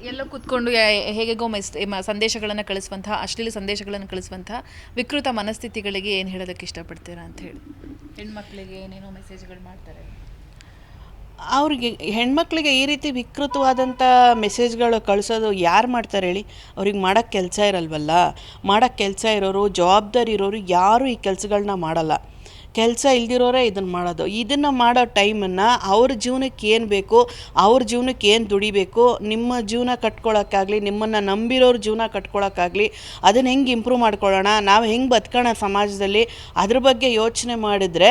ಎಲ್ಲೋ ಕೂತ್ಕೊಂಡು ಹೇಗೆಗೋ ಸಂದೇಶಗಳನ್ನು ಕಳಿಸುವಂತಹ ಅಶ್ಲೀಲ ಸಂದೇಶಗಳನ್ನು ಕಳಿಸುವಂತಹ ವಿಕೃತ ಮನಸ್ಥಿತಿಗಳಿಗೆ ಏನು ಹೇಳೋದಕ್ಕೆ ಇಷ್ಟಪಡ್ತೀರಾ ಅಂತ ಹೇಳಿ? ಹೆಣ್ಮಕ್ಳಿಗೆ ಏನೇನೋ ಮೆಸೇಜ್ಗಳು ಮಾಡ್ತಾರೆ, ಅವ್ರಿಗೆ ಹೆಣ್ಮಕ್ಳಿಗೆ ಈ ರೀತಿ ವಿಕೃತವಾದಂಥ ಮೆಸೇಜ್ಗಳು ಕಳಿಸೋದು ಯಾರು ಮಾಡ್ತಾರೆ ಹೇಳಿ? ಅವ್ರಿಗೆ ಮಾಡೋಕ್ಕೆ ಕೆಲಸ ಇರಲ್ವಲ್ಲ. ಮಾಡೋಕ್ಕೆ ಕೆಲಸ ಇರೋರು, ಜವಾಬ್ದಾರಿ ಇರೋರು ಯಾರೂ ಈ ಕೆಲಸಗಳನ್ನ ಮಾಡಲ್ಲ. ಕೆಲಸ ಇಲ್ದಿರೋರೇ ಇದನ್ನು ಮಾಡೋದು. ಇದನ್ನು ಮಾಡೋ ಟೈಮನ್ನು ಅವ್ರ ಜೀವನಕ್ಕೆ ಏನು ಬೇಕು, ಅವ್ರ ಜೀವನಕ್ಕೆ ಏನು ದುಡಿಬೇಕು, ನಿಮ್ಮ ಜೀವನ ಕಟ್ಕೊಳ್ಳೋಕ್ಕಾಗಲಿ, ನಿಮ್ಮನ್ನು ನಂಬಿರೋರ ಜೀವನ ಕಟ್ಕೊಳ್ಳೋಕ್ಕಾಗಲಿ, ಅದನ್ನು ಹೆಂಗೆ ಇಂಪ್ರೂವ್ ಮಾಡ್ಕೊಳ್ಳೋಣ, ನಾವು ಹೆಂಗೆ ಬದುಕೋಣ ಸಮಾಜದಲ್ಲಿ, ಅದ್ರ ಬಗ್ಗೆ ಯೋಚನೆ ಮಾಡಿದ್ರೆ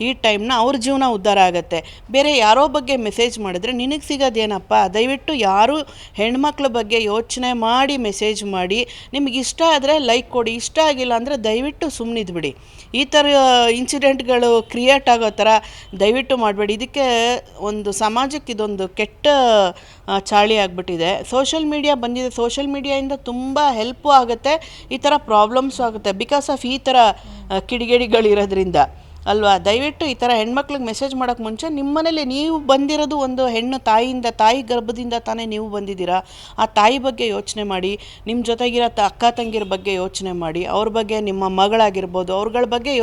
ಈ ಟೈಮ್ನ ಅವ್ರ ಜೀವನ ಉದ್ಧಾರ ಆಗುತ್ತೆ. ಬೇರೆ ಯಾರೋ ಬಗ್ಗೆ ಮೆಸೇಜ್ ಮಾಡಿದ್ರೆ ನಿನಗೆ ಸಿಗೋದೇನಪ್ಪ? ದಯವಿಟ್ಟು ಯಾರು ಹೆಣ್ಮಕ್ಳ ಬಗ್ಗೆ ಯೋಚನೆ ಮಾಡಿ ಮೆಸೇಜ್ ಮಾಡಿ, ನಿಮ್ಗೆ ಇಷ್ಟ ಆದರೆ ಲೈಕ್ ಕೊಡಿ, ಇಷ್ಟ ಆಗಿಲ್ಲ ಅಂದರೆ ದಯವಿಟ್ಟು ಸುಮ್ಮನಿದ್ಬಿಡಿ. ಈ ಥರ ಇನ್ಸಿಡೆಂಟ್ಗಳು ಕ್ರಿಯೇಟ್ ಆಗೋ ಥರ ದಯವಿಟ್ಟು ಮಾಡಬೇಡಿ. ಇದಕ್ಕೆ ಒಂದು ಸಮಾಜಕ್ಕೆ ಇದೊಂದು ಕೆಟ್ಟ ಚಾಳಿ ಆಗಿಬಿಟ್ಟಿದೆ. ಸೋಷಲ್ ಮೀಡಿಯಾ ಬಂದಿದೆ, ಸೋಷಲ್ ಮೀಡಿಯಾಯಿಂದ ತುಂಬ ಹೆಲ್ಪು ಆಗುತ್ತೆ, ಈ ಥರ ಪ್ರಾಬ್ಲಮ್ಸು ಆಗುತ್ತೆ ಬಿಕಾಸ್ ಆಫ್ ಈ ಥರ ಕಿಡಿಗೇಡಿಗಳಿರೋದ್ರಿಂದ ಅಲ್ವಾ? ದಯವಿಟ್ಟು ಈ ಥರ ಹೆಣ್ಮಕ್ಳಿಗೆ ಮೆಸೇಜ್ ಮಾಡೋಕ್ಕೆ ಮುಂಚೆ ನಿಮ್ಮನೇಲಿ ನೀವು ಬಂದಿರೋದು ಒಂದು ಹೆಣ್ಣು ತಾಯಿಯಿಂದ, ತಾಯಿ ಗರ್ಭದಿಂದ ತಾನೇ ನೀವು ಬಂದಿದ್ದೀರಾ. ಆ ತಾಯಿ ಬಗ್ಗೆ ಯೋಚನೆ ಮಾಡಿ, ನಿಮ್ಮ ಜೊತೆಗಿರೋ ಅಕ್ಕ ತಂಗಿರ ಬಗ್ಗೆ ಯೋಚನೆ ಮಾಡಿ, ಅವ್ರ ಬಗ್ಗೆ, ನಿಮ್ಮ ಮಗಳಾಗಿರ್ಬೋದು ಅವ್ರಗಳ ಬಗ್ಗೆ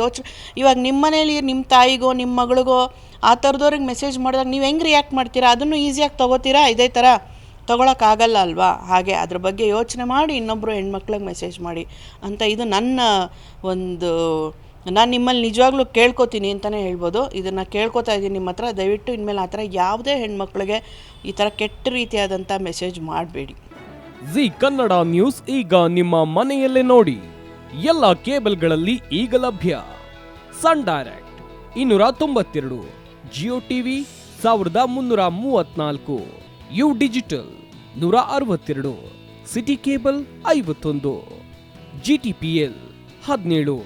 ಇವಾಗ ನಿಮ್ಮ ಮನೇಲಿ ನಿಮ್ಮ ತಾಯಿಗೋ ನಿಮ್ಮ ಮಗಳಿಗೋ ಆ ಥರದವ್ರಿಗೆ ಮೆಸೇಜ್ ಮಾಡಿದಾಗ ನೀವು ಹೆಂಗೆ ರಿಯಾಕ್ಟ್ ಮಾಡ್ತೀರಾ? ಅದನ್ನು ಈಸಿಯಾಗಿ ತೊಗೋತೀರಾ? ಇದೇ ಥರ ತೊಗೊಳಕ್ಕಾಗಲ್ಲ ಅಲ್ವಾ? ಹಾಗೆ ಅದ್ರ ಬಗ್ಗೆ ಯೋಚನೆ ಮಾಡಿ ಇನ್ನೊಬ್ಬರು ಹೆಣ್ಮಕ್ಳಿಗೆ ಮೆಸೇಜ್ ಮಾಡಿ ಅಂತ ಇದು ನನ್ನ ಒಂದು, ನಾನು ನಿಮ್ಮಲ್ಲಿ ನಿಜವಾಗ್ಲೂ ಕೇಳ್ಕೊತೀನಿ ಅಂತಲೇ ಹೇಳ್ಬೋದು. ಇದನ್ನು ಕೇಳ್ಕೊತಾ ಇದ್ದೀನಿ ನಿಮ್ಮ ಹತ್ರ. ದಯವಿಟ್ಟು ಇನ್ಮೇಲೆ ಆ ಥರ ಯಾವುದೇ ಹೆಣ್ಮಕ್ಳಿಗೆ ಈ ಥರ ಕೆಟ್ಟ ರೀತಿಯಾದಂಥ ಮೆಸೇಜ್ ಮಾಡಬೇಡಿ. ಜಿ ಕನ್ನಡ ನ್ಯೂಸ್ ಈಗ ನಿಮ್ಮ ಮನೆಯಲ್ಲೇ ನೋಡಿ. ಎಲ್ಲ ಕೇಬಲ್ಗಳಲ್ಲಿ ಈಗ ಲಭ್ಯ. Sun Direct 292, Jio TV 1334, U digital 162, City cable 51, GTPL 17,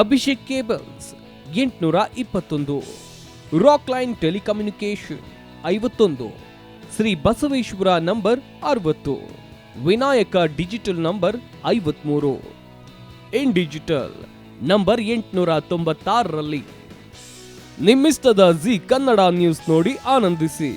Abhishek cables 821, Rock line telecommunication 51, Shri Basaveshwara number 60, Vinayaka digital number 53, in digital number 896ರಲ್ಲಿ. ನಿಮ್ಮಿಸ್ತದ ಜಿ ಕನ್ನಡ ನ್ಯೂಸ್ ನೋಡಿ ಆನಂದಿಸಿ.